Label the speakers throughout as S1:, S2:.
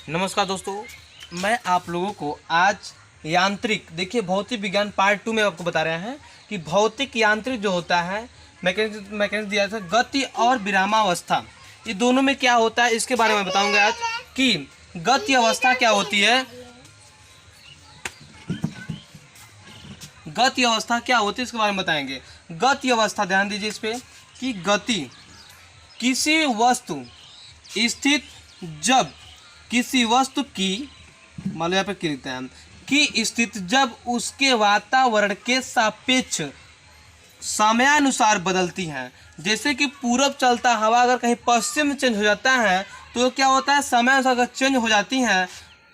S1: नमस्कार दोस्तों, मैं आप लोगों को आज यांत्रिक देखिए भौतिक विज्ञान पार्ट 2 में आपको बता रहे हैं कि भौतिक यांत्रिक जो होता है मैकेनिक्स दिया था, गति और विरामावस्था, ये दोनों में क्या होता है इसके बारे में बताऊंगा आज कि गति अवस्था क्या होती है, गति अवस्था क्या होती है इसके बारे में बताएंगे। गति अवस्था ध्यान दीजिए इस पे कि गति किसी वस्तु स्थित जब किसी वस्तु की मान लो यहाँ पे क्या लिखते हैं कि स्थिति जब उसके वातावरण के सापेक्ष समयानुसार बदलती हैं। जैसे कि पूरब चलता हवा अगर कहीं पश्चिम में चेंज हो जाता है तो क्या होता है, समय अनुसार अगर चेंज हो जाती हैं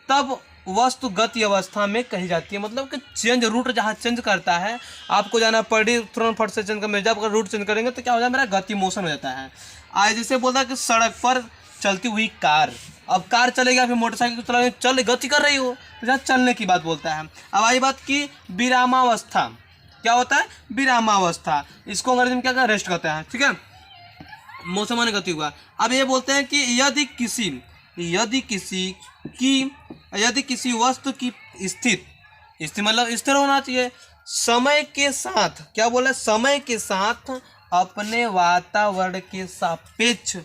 S1: तब वस्तु गति अवस्था में कही जाती है। मतलब कि चेंज रूट जहाँ चेंज करता है, आपको जाना पड़ी तुरंत फट से चेंज कर, जब अगर रूट चेंज करेंगे तो क्या हो जाए, मेरा गति मोशन हो जाता है। आज जैसे बोलता है कि सड़क पर चलती हुई कार, अब कार चलेगा फिर मोटरसाइकिल चला चल गति कर रही हो तो जहाँ चलने की बात बोलता है। अब आई बात की विरामावस्था, क्या होता है विरामावस्था, इसको अंग्रेजी में क्या कहते हैं, रेस्ट कहते हैं। ठीक है, मौसम माने गति हुआ। अब ये बोलते हैं कि यदि किसी वस्तु की स्थिति मतलब स्थिर होना चाहिए, समय के साथ क्या बोला, समय के साथ अपने वातावरण के सापेक्ष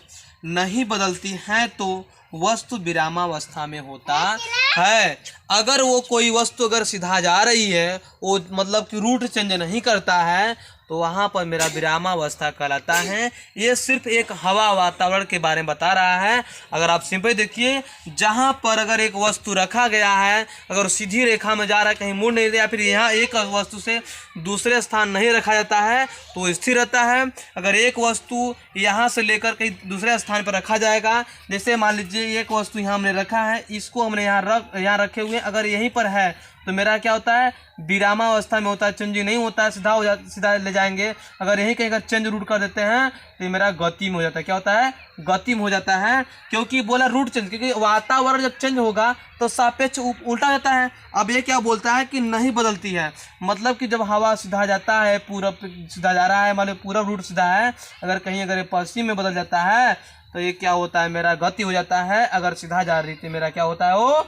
S1: नहीं बदलती हैं तो वस्तु विरामावस्था में होता है। अगर वो कोई वस्तु अगर सीधा जा रही है, वो मतलब कि रूट चेंज नहीं करता है तो वहाँ पर मेरा विरामावस्था कहलाता है। ये सिर्फ एक हवा वातावरण के बारे में बता रहा है। अगर आप सिंपल देखिए, जहाँ पर अगर एक वस्तु रखा गया है, अगर सीधी रेखा में जा रहा है, कहीं मुड़ नहीं रहा, या फिर यहाँ एक वस्तु से दूसरे स्थान नहीं रखा जाता है तो स्थिर रहता है। अगर एक वस्तु यहाँ से लेकर कहीं दूसरे स्थान पर रखा जाएगा, जैसे मान लीजिए एक वस्तु यहाँ हमने रखा है, इसको हमने यहाँ रखे हुए, अगर यहीं पर है तो मेरा क्या होता है, विरामावस्था में होता है, चेंजिंग नहीं होता है, सीधा ले जाएंगे। अगर यहीं कहीं चेंज रूट कर देते हैं तो मेरा गति में हो जाता है, क्या होता है, गति में हो जाता है। क्योंकि बोला रूट चेंज, क्योंकि वातावरण जब चेंज होगा तो सापेक्ष उल्टा जाता है। अब ये क्या बोलता है कि नहीं बदलती है, मतलब कि जब हवा सीधा जाता है, पूरब सीधा जा रहा है, मान लो पूरब रूट सीधा है, अगर कहीं अगर पश्चिम में बदल जाता है तो ये क्या होता है, मेरा गति हो जाता है। अगर सीधा जा रही थी मेरा क्या होता है, वो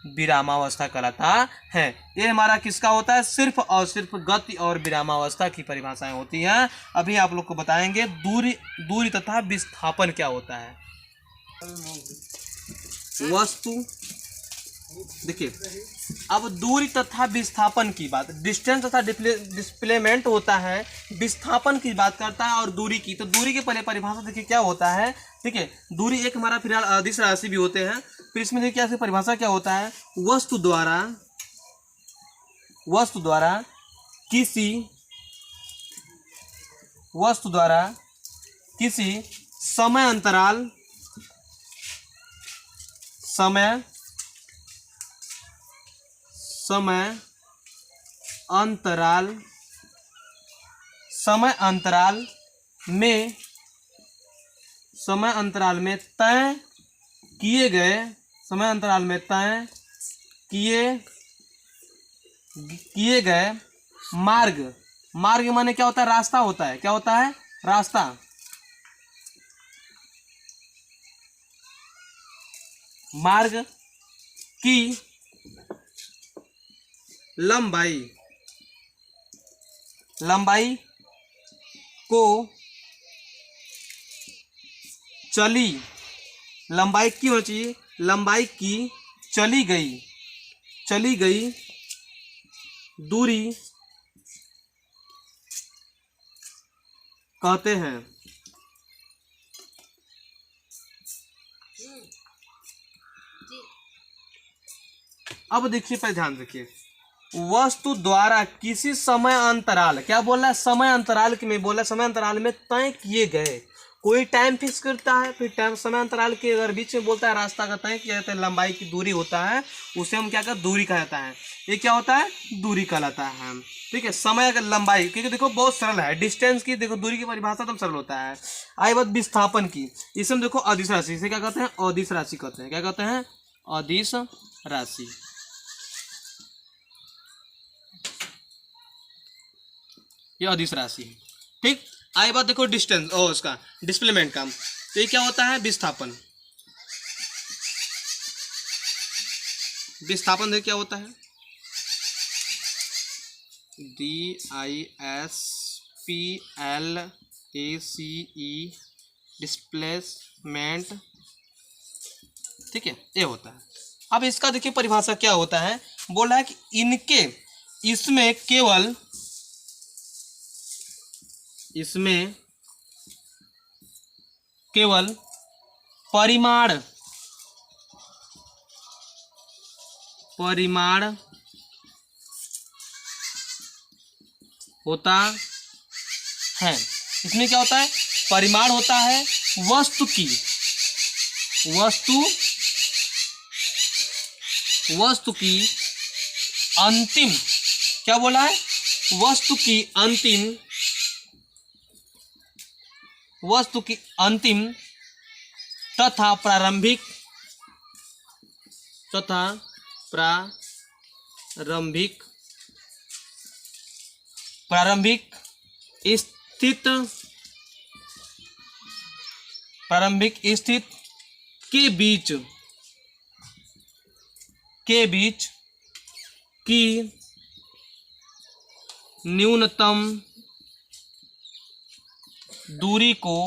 S1: विरामावस्था कहलाता है। ये हमारा किसका होता है, सिर्फ और सिर्फ गति और विरामावस्था की परिभाषाएं होती हैं। अभी आप लोग को बताएंगे दूरी तथा विस्थापन क्या होता है। वस्तु देखिए, अब दूरी तथा विस्थापन की बात, डिस्टेंस तथा डिस्प्लेसमेंट होता है, विस्थापन की बात करता है और दूरी की। तो दूरी के पहले परिभाषा देखिए क्या होता है। ठीक है, दूरी एक हमारा फिलहाल अदिश राशि भी होते हैं। फिर इसमें देखिए इसकी परिभाषा क्या होता है, वस्तु द्वारा किसी समय अंतराल में तय किए गए मार्ग माने क्या होता है, रास्ता होता है। क्या होता है, रास्ता। मार्ग की लंबाई को लंबाई की होनी चाहिए, लंबाई की चली गई दूरी कहते हैं। अब देखिए, पर ध्यान रखिए, वस्तु द्वारा किसी समय अंतराल, क्या बोल रहा है, समय अंतराल की में बोल रहा है, समय अंतराल में तय किए गए, कोई टाइम फिक्स करता है, फिर टाइम समय अंतराल के अगर बीच में बोलता है रास्ता का तय किया जाता है, लंबाई की दूरी होता है, उसे हम क्या कहते हैं, दूरी कहा जाता है। ये क्या होता है, दूरी कहलाता है। ठीक है, समय का लंबाई, क्योंकि देखो बहुत सरल है, डिस्टेंस की देखो दूरी की परिभाषा तो सरल होता है। आई बात विस्थापन की, इसमें देखो अदिश राशि, इसे क्या कहते हैं, अदिश राशि कहते हैं। क्या कहते हैं, अदिश राशि। ये अदिश राशि है। ठीक, आई बात देखो डिस्टेंस और उसका डिस्प्लेसमेंट का, तो ये क्या होता है, विस्थापन। विस्थापन देखिए क्या होता है, DISPLACE डिस्प्लेसमेंट, ठीक है, ये होता है। अब इसका देखिए परिभाषा क्या होता है, बोला है कि इसमें केवल परिमाण होता है। इसमें क्या होता है, परिमाण होता है वस्तु की अंतिम, क्या बोला है, वस्तु की अंतिम तथा प्रारंभिक स्थित के बीच की न्यूनतम दूरी को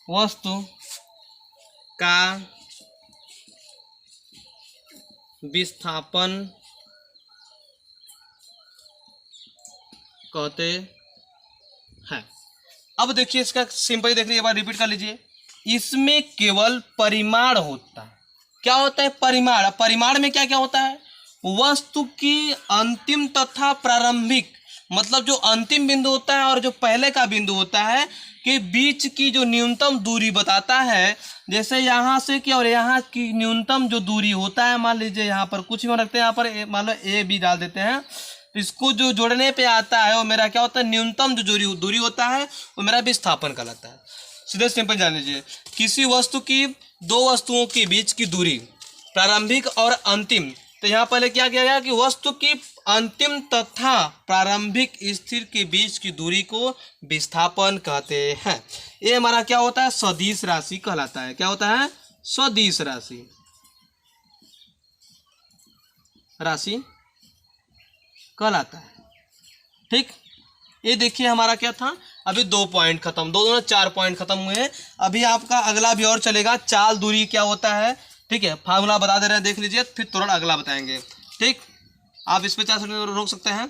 S1: वस्तु का विस्थापन कहते हैं। अब देखिए इसका सिंपल देख लीजिए, एक बार रिपीट कर लीजिए। इसमें केवल परिमाण होता है। क्या होता है, परिमाण। परिमाण में क्या क्या होता है, वस्तु की अंतिम तथा प्रारंभिक, मतलब जो अंतिम बिंदु होता है और जो पहले का बिंदु होता है के बीच की जो न्यूनतम दूरी बताता है। जैसे यहाँ से कि और यहाँ की न्यूनतम जो दूरी होता है, मान लीजिए यहाँ पर कुछ भी रखते हैं, यहाँ पर मान लो ए बी डाल देते हैं, इसको जो जोड़ने पे आता है वो मेरा क्या होता है, न्यूनतम जो दूरी होता है वो मेरा विस्थापन कहलाता है। सीधे सिंपल जान लीजिए, किसी वस्तु की दो वस्तुओं के बीच की दूरी प्रारंभिक और अंतिम, तो यहाँ पहले क्या किया गया कि वस्तु की अंतिम तथा प्रारंभिक स्थिर के बीच की दूरी को विस्थापन कहते हैं। ये हमारा क्या होता है, सदिश राशि कहलाता है। क्या होता है, सदिश राशि कहलाता है। ठीक, ये देखिए हमारा क्या था, अभी 2 पॉइंट खत्म, दोनों 4 पॉइंट खत्म हुए हैं। अभी आपका अगला भी और चलेगा, चाल दूरी क्या होता है। ठीक है, फार्मूला बता दे रहे हैं, देख लीजिए, फिर तुरंत अगला बताएंगे। ठीक, आप इस पे 4 सेकंड रोक सकते हैं।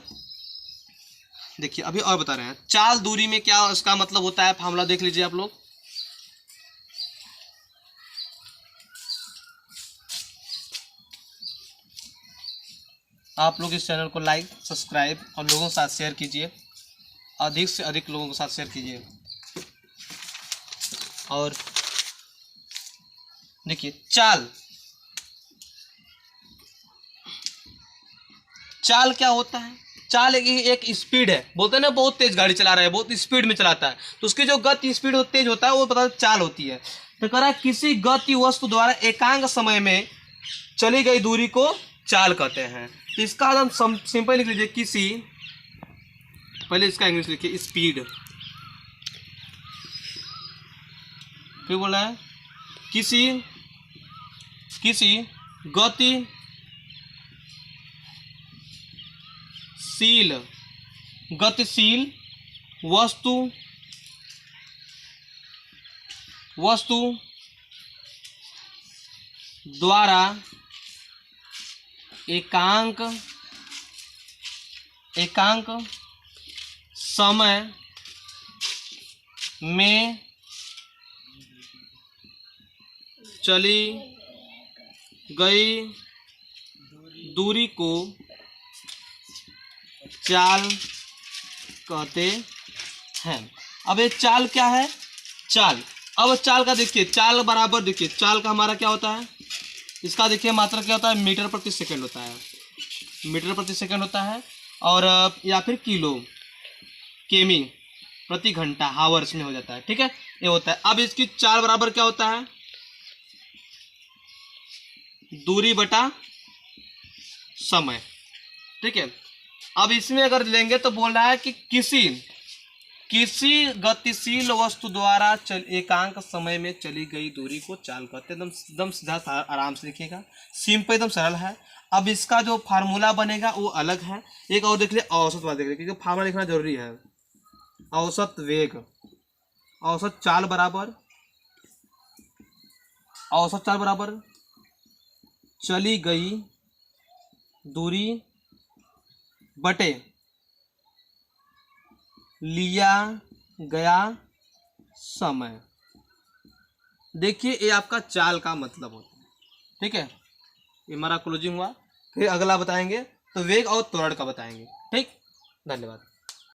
S1: देखिए अभी और बता रहे हैं, चाल दूरी में क्या उसका मतलब होता है, फार्मूला देख लीजिए आप लोग। आप लोग इस चैनल को लाइक, सब्सक्राइब और लोगों के साथ शेयर कीजिए, अधिक से अधिक लोगों के साथ शेयर कीजिए। और देखिए चाल क्या होता है, चाल एक स्पीड है, बोलते हैं ना बहुत तेज गाड़ी चला रहा है, बहुत स्पीड में चलाता है, तो उसकी जो गति स्पीड तेज होता है वो पता चाल होती है। तो कह रहा है किसी गति वस्तु द्वारा एकांक समय में चली गई दूरी को चाल कहते हैं। तो इसका हम सिंपल लिख लीजिए, किसी, पहले इसका इंग्लिश लिखिए स्पीड, फिर बोला है किसी गतिशील वस्तु द्वारा एकांक समय में चली गई दूरी को चाल कहते हैं। अब ये चाल क्या है, चाल, अब चाल का देखिए, चाल बराबर देखिए, चाल का हमारा क्या होता है, इसका देखिए मात्रा क्या होता है, मीटर प्रति सेकंड होता है, मीटर प्रति सेकंड होता है, और या फिर किलो केमी प्रति घंटा हावर्स में हो जाता है। ठीक है, ये होता है। अब इसकी चाल बराबर क्या होता है, दूरी बटा समय। ठीक है, अब इसमें अगर लेंगे तो बोल रहा है कि किसी गतिशील वस्तु द्वारा एकांक समय में चली गई दूरी को चाल कहते हैं। एकदम एकदम सीधा आराम से देखिएगा, सिंपल एकदम सरल है। अब इसका जो फार्मूला बनेगा वो अलग है। एक और देख लिया, औसत वाला देख लिया, क्योंकि फार्मूला लिखना जरूरी है। औसत वेग, औसत चाल बराबर चली गई दूरी बटे लिया गया समय। देखिए ये आपका चाल का मतलब होता है, ठीक है। ये हमारा क्लोजिंग हुआ। फिर अगला बताएंगे तो वेग और त्वरण का बताएंगे। ठीक, धन्यवाद।